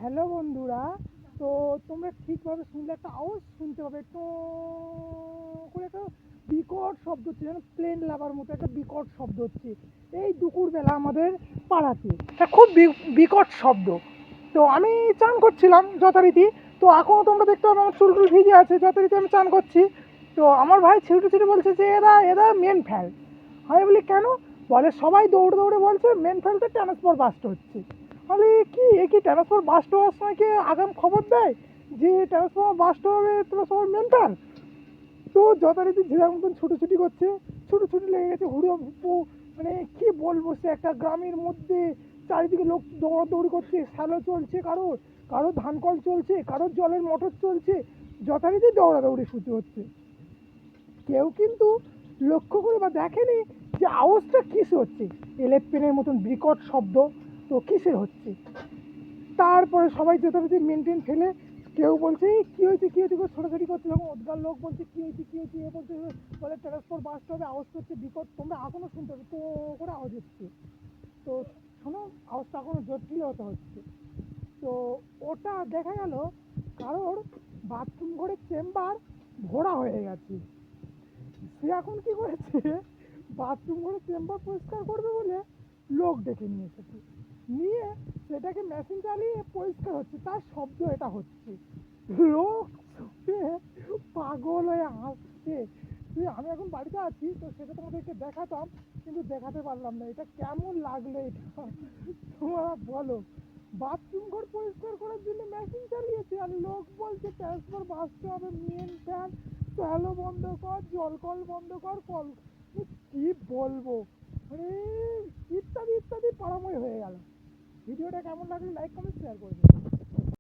Hello বন্ধুরা। তো তোমরা ঠিকভাবে শুনলে একটা আওয়াজ শুনতে পাবে, তো করে একটা বিকট শব্দ হচ্ছে, যেন প্লেন লাভার মতো একটা বিকট শব্দ হচ্ছে এই দুপুরবেলা আমাদের পাড়াতে। এটা খুব বিকট শব্দ। তো আমি চান করছিলাম যথারীতি। তো এখনও তোমরা দেখতে পাবে আমার চুল টুল ভিজে আছে, যথারীতি আমি চান করছি। তো আমার ভাই ছিউটে ছিউটে বলছে যে এরা এরা মেন ফেল। আমি বলি কেন? বলে সবাই দৌড়ে দৌড়ে বলছে মেন ফেলতে ট্রান্সফর বাস্ট হচ্ছে। বলি কি কি ট্রান্সফর বাস্ট হওয়ার সময় কি আগাম খবর দেয় যে ট্রান্সফর্মার বাস্ট হবে, তোরা সবাই মেন ফেল? তো যথারীতি ঝিরার মতন ছুটোছুটি করছে, ছুটোছুটি লেগে গেছে হুড়ো। মানে কি বলবো, সে একটা গ্রামের মধ্যে চারিদিকে লোক দৌড়াদৌড়ি করছে, শ্যালো চলছে, কারোর কারোর ধান কল চলছে, কারোর জলের মোটর চলছে, যথারীতি দৌড়াদৌড়ি শুরু হচ্ছে। কেউ কিন্তু লক্ষ্য করে বা দেখেনি যে আওয়াজটা কিসে হচ্ছে, ইলেকট্রিনের মতন বিকট শব্দ। তো কিসে হচ্ছে? তারপরে সবাই যথারীতি মেনটেন ফেলে কেউ বলছে কী হয়েছে কী হয়েছে, ছোটাছুটি করছে, যখন ওদগার লোক বলছে কী হয়েছে কী হয়েছে, এ বলছে বলে ট্রান্সপোর্ট বাস্ট হবে, আওয়াজ করছে বিকট, তোমরা এখনও শুনতে হবে তো করে আওয়াজ হচ্ছে। তো শোনো, আওয়াজটা এখনও জটিল হতে হচ্ছে। তো ওটা দেখা গেল কারোর বাথরুম ঘরের চেম্বার ভরা হয়ে গেছে। সে এখন কি করেছে, বাথরুম ঘরে চেম্বার পরিষ্কার করবে বলে লোক ডেকে নিয়ে এসেছে, নিয়ে সেটাকে মেশিন চালিয়ে পরিষ্কার হচ্ছে, তার শব্দ এটা হচ্ছে। লোক শুনে পাগল হয়ে আসছে। আমি এখন বাড়িতে আছি, তো সেটা তোমাদেরকে দেখাতাম, কিন্তু দেখাতে পারলাম না। এটা কেমন লাগলো এটা তোমরা বলো? বাথরুম ঘর পরিষ্কার করার জন্য মেশিন চালিয়েছে, আর লোক বলছে ট্রান্সফার বাঁচতে হবে, মেন ফ্যান চালো বন্ধ কর, জল কল বন্ধ কর, কল কি বলবো, মানে ইত্যাদি ইত্যাদি পাড়াময় হয়ে গেল। ভিডিওটা কেমন লাগলো লাইক কমেন্ট শেয়ার করবে।